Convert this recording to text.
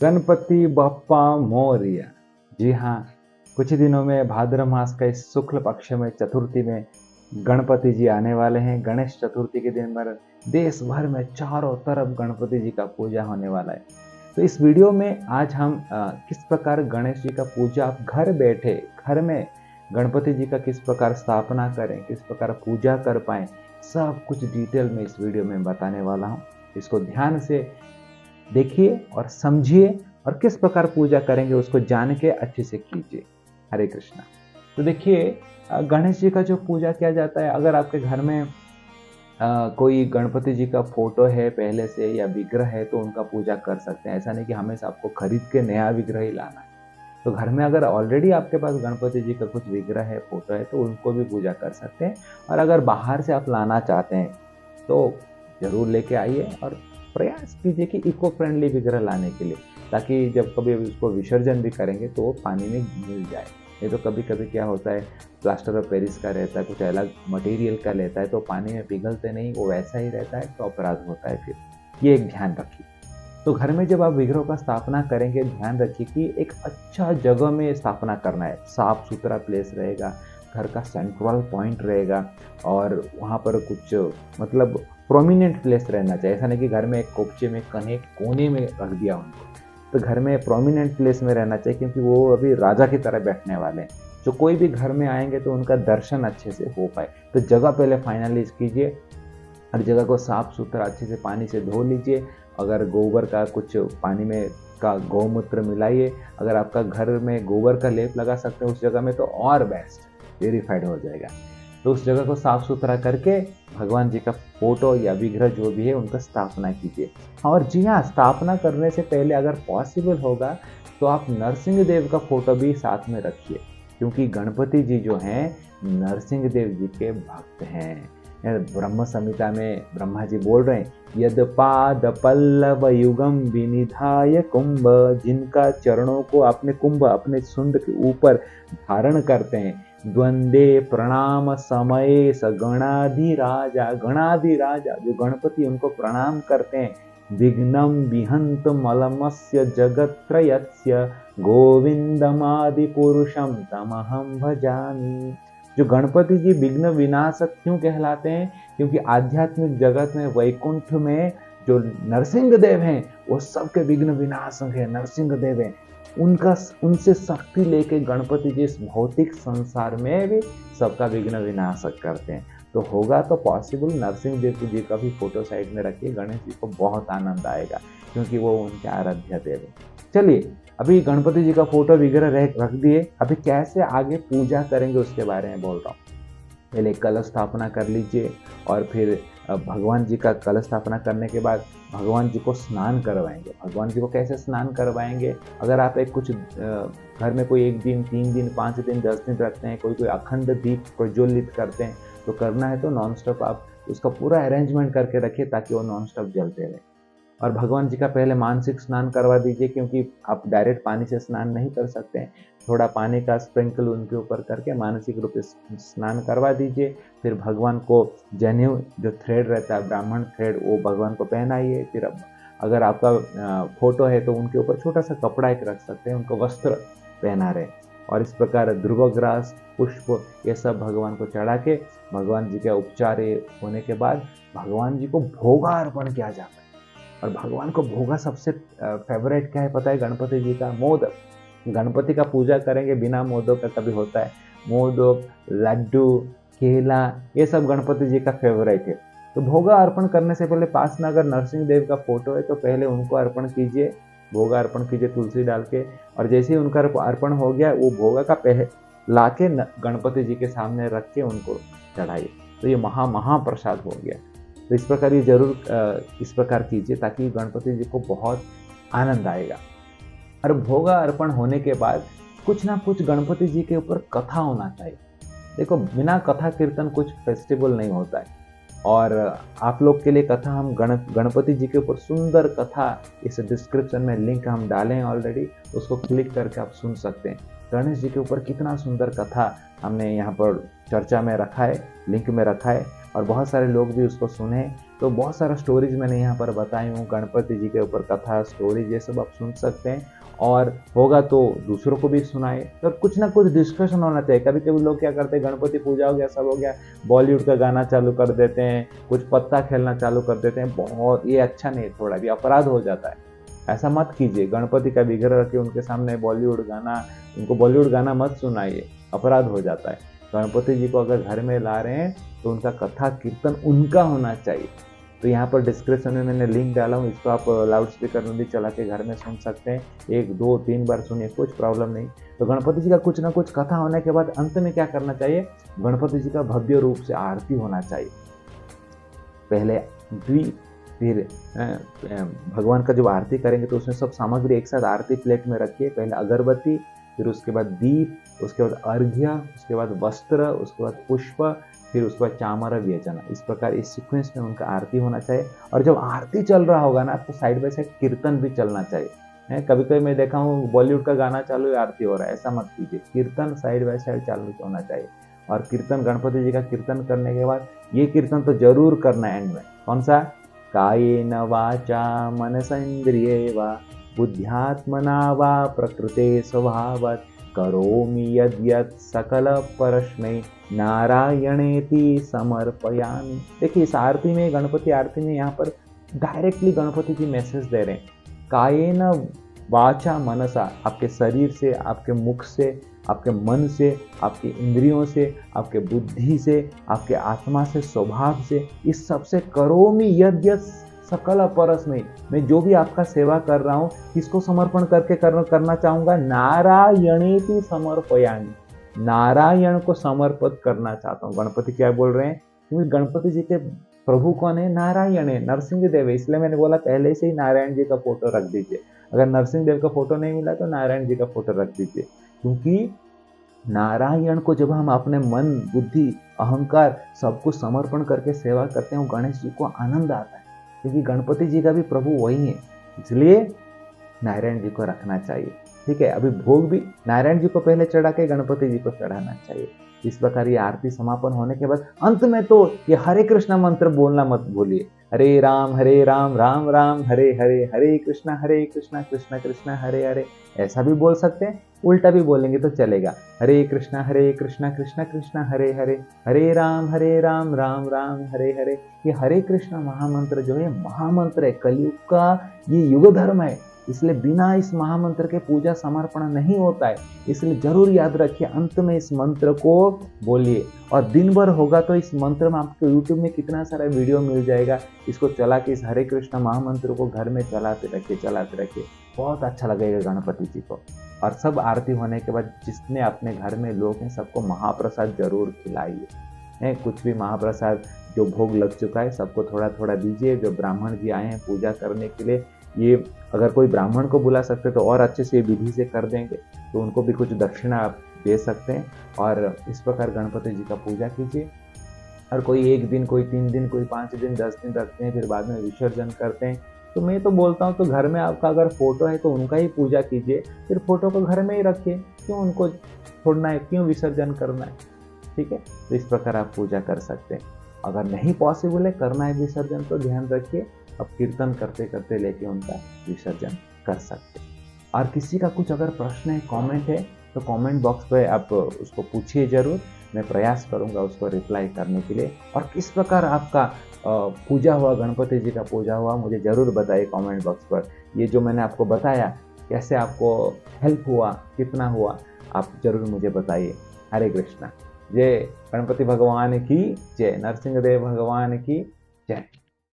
गणपति बप्पा मोरया। जी हाँ, कुछ ही दिनों में भाद्र मास का इस शुक्ल पक्ष में चतुर्थी में गणपति जी आने वाले हैं। गणेश चतुर्थी के दिन पर देश भर में चारों तरफ गणपति जी का पूजा होने वाला है। तो इस वीडियो में आज हम किस प्रकार गणेश जी का पूजा आप घर बैठे घर में गणपति जी का किस प्रकार स्थापना करें, किस प्रकार पूजा कर पाएं, सब कुछ डिटेल में इस वीडियो में बताने वाला हूँ। इसको ध्यान से देखिए और समझिए और किस प्रकार पूजा करेंगे उसको जान के अच्छे से कीजिए। हरे कृष्णा। तो देखिए, गणेश जी का जो पूजा किया जाता है, अगर आपके घर में कोई गणपति जी का फोटो है पहले से या विग्रह है तो उनका पूजा कर सकते हैं। ऐसा नहीं कि हमेशा आपको खरीद के नया विग्रह ही लाना है। तो घर में अगर ऑलरेडी आपके पास गणपति जी का कुछ विग्रह है, फोटो है, तो उनको भी पूजा कर सकते हैं। और अगर बाहर से आप लाना चाहते हैं तो जरूर लेके आइए और प्रयास कीजिए कि इको फ्रेंडली विग्रह लाने के लिए, ताकि जब कभी उसको विसर्जन भी करेंगे तो वो पानी में मिल जाए। ये तो कभी कभी क्या होता है, प्लास्टर ऑफ पेरिस का रहता है, कुछ अलग मटेरियल का लेता है तो पानी में पिघलते नहीं, वो वैसा ही रहता है तो अपराध होता है। फिर ये एक ध्यान रखिए। तो घर में जब आप विग्रह का स्थापना करेंगे, ध्यान रखिए कि एक अच्छा जगह में स्थापना करना है। साफ सुथरा प्लेस रहेगा, घर का सेंट्रल पॉइंट रहेगा और वहाँ पर कुछ मतलब प्रोमिनेंट प्लेस रहना चाहिए। ऐसा नहीं कि घर में एक कोपचे में कोने में रख दिया उनको। तो घर में प्रोमिनेंट प्लेस में रहना चाहिए, क्योंकि वो अभी राजा की तरह बैठने वाले हैं। जो कोई भी घर में आएंगे तो उनका दर्शन अच्छे से हो पाए। तो जगह पहले फाइनलाइज कीजिए। हर जगह को साफ सुथरा अच्छे से पानी से धो लीजिए। अगर गोबर का कुछ पानी में का गौमूत्र मिलाइए। अगर आपका घर में गोबर का लेप लगा सकते हैं उस जगह में तो और बेस्ट, वेरीफाइड हो जाएगा। तो उस जगह को साफ सुथरा करके भगवान जी का फोटो या विग्रह जो भी है उनका स्थापना कीजिए। और जी हाँ, स्थापना करने से पहले अगर पॉसिबल होगा तो आप नरसिंह देव का फोटो भी साथ में रखिए, क्योंकि गणपति जी जो हैं नरसिंह देव जी के भक्त हैं। ब्रह्म संहिता में ब्रह्मा जी बोल रहे हैं, यद पाद पल्लव युगम विनिधाय कुंभ, जिनका चरणों को अपने कुंभ अपने सुंड के ऊपर धारण करते हैं, द्वंदे प्रणाम समय स गणाधिराजा, गणाधिराजा जो गणपति उनको प्रणाम करते हैं, विघ्नम विहंत मलमस्य जगत्रयस्य गोविंदमादि पुरुषम तमहम भजामि। जो गणपति जी विघ्न विनाशक क्यों कहलाते हैं? क्योंकि आध्यात्मिक जगत में वैकुंठ में जो नरसिंह देव हैं वो सबके विघ्न विनाशक है, नरसिंह देव हैं। उनसे शक्ति लेके गणपति जी इस भौतिक संसार में भी सबका विघ्न विनाशक करते हैं। तो होगा तो पॉसिबल नरसिंह देव जी का भी फोटो साइड में रखिए। गणेश जी को बहुत आनंद आएगा, क्योंकि वो उनके आराध्य देव हैं। चलिए, अभी गणपति जी का फोटो वगैरह रख दिए, अभी कैसे आगे पूजा करेंगे उसके बारे में बोल रहा हूँ। पहले कलश स्थापना कर लीजिए और फिर भगवान जी का कलश स्थापना करने के बाद भगवान जी को स्नान करवाएंगे। भगवान जी को कैसे स्नान करवाएंगे? अगर आप एक कुछ घर में कोई 1 दिन, 3 दिन, 5 दिन, 10 दिन रखते हैं, कोई अखंड दीप प्रज्वलित करते हैं, तो करना है तो नॉन स्टॉप आप उसका पूरा अरेंजमेंट करके रखिए ताकि वो नॉन स्टॉप जलते रहे। और भगवान जी का पहले मानसिक स्नान करवा दीजिए, क्योंकि आप डायरेक्ट पानी से स्नान नहीं कर सकते हैं। थोड़ा पानी का स्प्रिंकल उनके ऊपर करके मानसिक रूप से स्नान करवा दीजिए। फिर भगवान को जनेऊ जो थ्रेड रहता है, ब्राह्मण थ्रेड, वो भगवान को पहनाइए। फिर अगर आपका फोटो है तो उनके ऊपर छोटा सा कपड़ा एक रख सकते हैं, उनको वस्त्र पहना रहे। और इस प्रकार ध्रुवग्रास, पुष्प, ये सब भगवान को चढ़ा के भगवान जी का उपचार होने के बाद भगवान जी को भोगा अर्पण किया जाता है। और भगवान को भोगा सबसे फेवरेट क्या है पता है? गणपति जी का मोदक। गणपति का पूजा करेंगे बिना मोदक का कभी होता है? मोदक, लड्डू, केला, ये सब गणपति जी का फेवरेट है। तो भोगा अर्पण करने से पहले पास में अगर नरसिंह देव का फोटो है तो पहले उनको अर्पण कीजिए, भोगा अर्पण कीजिए तुलसी डाल के। और जैसे ही उनका अर्पण हो गया, वो भोगा का ला के गणपति जी के सामने रख के उनको चढ़ाइए। तो ये महाप्रसाद हो गया। तो इस प्रकार ये जरूर इस प्रकार कीजिए ताकि गणपति जी को बहुत आनंद आएगा। और भोगा अर्पण होने के बाद कुछ ना कुछ गणपति जी के ऊपर कथा होना चाहिए। देखो, बिना कथा कीर्तन कुछ फेस्टिवल नहीं होता है। और आप लोग के लिए कथा हम गणपति जी के ऊपर सुंदर कथा इस डिस्क्रिप्शन में लिंक हम डालें हैं ऑलरेडी, उसको क्लिक करके आप सुन सकते हैं। गणेश जी के ऊपर कितना सुंदर कथा हमने यहाँ पर चर्चा में रखा है, लिंक में रखा है, और बहुत सारे लोग भी उसको सुने। तो बहुत सारा स्टोरीज मैंने यहाँ पर बताई हूँ, गणपति जी के ऊपर कथा स्टोरीज ये सब आप सुन सकते हैं, और होगा तो दूसरों को भी सुनाए। तो कुछ ना कुछ डिस्कशन होना चाहिए। कभी कभी लोग क्या करते हैं, गणपति पूजा हो गया, सब हो गया, बॉलीवुड का गाना चालू कर देते हैं, कुछ पत्ता खेलना चालू कर देते हैं, बहुत ये अच्छा नहीं, थोड़ा भी अपराध हो जाता है। ऐसा मत कीजिए, गणपति का विग्रह रखिए उनके सामने बॉलीवुड गाना, उनको बॉलीवुड गाना मत सुनाइए, अपराध हो जाता है। गणपति जी को अगर घर में ला रहे हैं तो उनका कथा कीर्तन उनका होना चाहिए। तो यहाँ पर डिस्क्रिप्शन में मैंने लिंक डाला हूँ, इसको आप लाउड स्पीकर में भी चला के घर में सुन सकते हैं, 1 2 3 बार सुनिए, कुछ प्रॉब्लम नहीं। तो गणपति जी का कुछ ना कुछ कथा होने के बाद अंत में क्या करना चाहिए, गणपति जी का भव्य रूप से आरती होना चाहिए। पहले दीप, फिर भगवान का जब आरती करेंगे तो उसमें सब सामग्री एक साथ आरती प्लेट में रखिए। पहले अगरबत्ती, फिर उसके बाद दीप, उसके बाद अर्घ्य, उसके बाद वस्त्र, उसके बाद पुष्प, फिर उसके बाद चामर व्यजना। इस प्रकार इस सीक्वेंस में उनका आरती होना चाहिए। और जब आरती चल रहा होगा ना तो साइड बाय साइड कीर्तन भी चलना चाहिए। कभी कभी मैं देखा हूँ बॉलीवुड का गाना चालू है, आरती हो रहा है, ऐसा मत कीजिए, कीर्तन साइड बाय साइड चालू होना चाहिए। और कीर्तन, गणपति जी का कीर्तन करने के बाद ये कीर्तन तो जरूर करना है एंड में, कौन सा, कायेन वाचा मनसेन्द्रिये वा बुद्ध्यात्मना वा प्रकृते स्वभावत् करोमि यद्यत् सकल परस्मै नारायणेति समर्पयामि। देखिए इस आरती में, गणपति आरती में यहाँ पर डायरेक्टली गणपति जी मैसेज दे रहे हैं, कायेन वाचा मनसा, आपके शरीर से, आपके मुख से, आपके मन से, आपके इंद्रियों से, आपके बुद्धि से, आपके आत्मा से, स्वभाव से, इस सब से करोमि यद्यत् सकल परस्मै, मैं जो भी आपका सेवा कर रहा हूँ किसको समर्पण करके करना चाहूंगा, नारायणेति समर्पयामि, नारायण को समर्पित करना चाहता हूँ। गणपति क्या बोल रहे हैं, क्योंकि गणपति जी के प्रभु कौन है, नारायण है, नरसिंह देव है, इसलिए मैंने बोला पहले से ही नारायण जी का फोटो रख दीजिए। अगर नरसिंह देव का फोटो नहीं मिला तो नारायण जी का फोटो रख दीजिए, क्योंकि नारायण को जब हम अपने मन, बुद्धि, अहंकार सब कुछ समर्पण करके सेवा करते हैं, गणेश जी को आनंद आता है, क्योंकि गणपति जी का भी प्रभु वही है, इसलिए नारायण जी को रखना चाहिए। ठीक है, अभी भोग भी नारायण जी को पहले चढ़ा के गणपति जी को चढ़ाना चाहिए। इस प्रकार ये आरती समापन होने के बाद अंत में तो ये हरे कृष्णा मंत्र बोलना मत भूलिए, हरे राम राम राम हरे हरे, हरे कृष्णा कृष्णा कृष्णा हरे हरे, ऐसा भी बोल सकते हैं, उल्टा भी बोलेंगे तो चलेगा, हरे कृष्णा कृष्णा कृष्णा हरे हरे, हरे राम राम राम हरे हरे। ये हरे कृष्णा महामंत्र जो है महामंत्र है, कलयुग का ये युग धर्म है, इसलिए बिना इस महामंत्र के पूजा समर्पण नहीं होता है। इसलिए जरूर याद रखिए, अंत में इस मंत्र को बोलिए, और दिन भर होगा तो इस मंत्र में आपको यूट्यूब में कितना सारा वीडियो मिल जाएगा, इसको चला के इस हरे कृष्ण महामंत्र को घर में चलाते रखिए, बहुत अच्छा लगेगा गणपति जी को। और सब आरती होने के बाद जितने अपने घर में लोग हैं सबको महाप्रसाद जरूर खिलाइए। कुछ भी महाप्रसाद जो भोग लग चुका है सबको थोड़ा थोड़ा दीजिए। जो ब्राह्मण जी आए हैं पूजा करने के लिए, ये अगर कोई ब्राह्मण को बुला सकते तो और अच्छे से विधि से कर देंगे, तो उनको भी कुछ दक्षिणा आप दे सकते हैं। और इस प्रकार गणपति जी का पूजा कीजिए। और कोई 1 दिन, कोई 3 दिन, कोई 5 दिन, 10 दिन रखते हैं, फिर बाद में विसर्जन करते हैं। तो मैं तो बोलता हूँ तो घर में आपका अगर फोटो है तो उनका ही पूजा कीजिए, फिर फोटो को घर में ही रखिए, क्यों उनको छोड़ना है, क्यों विसर्जन करना है। ठीक है, तो इस प्रकार आप पूजा कर सकते हैं। अगर नहीं पॉसिबल है, करना है विसर्जन, तो ध्यान रखिए अब कीर्तन करते करते लेके उनका विसर्जन कर सकते हैं। और किसी का कुछ अगर प्रश्न है, कमेंट है, तो कमेंट बॉक्स पे आप उसको पूछिए जरूर, मैं प्रयास करूंगा उसको रिप्लाई करने के लिए। और किस प्रकार आपका पूजा हुआ, गणपति जी का पूजा हुआ, मुझे ज़रूर बताइए कमेंट बॉक्स पर। ये जो मैंने आपको बताया कैसे आपको हेल्प हुआ, कितना हुआ, आप जरूर मुझे बताइए। हरे कृष्णा। जय गणपति भगवान की जय, नरसिंह देव भगवान की जय।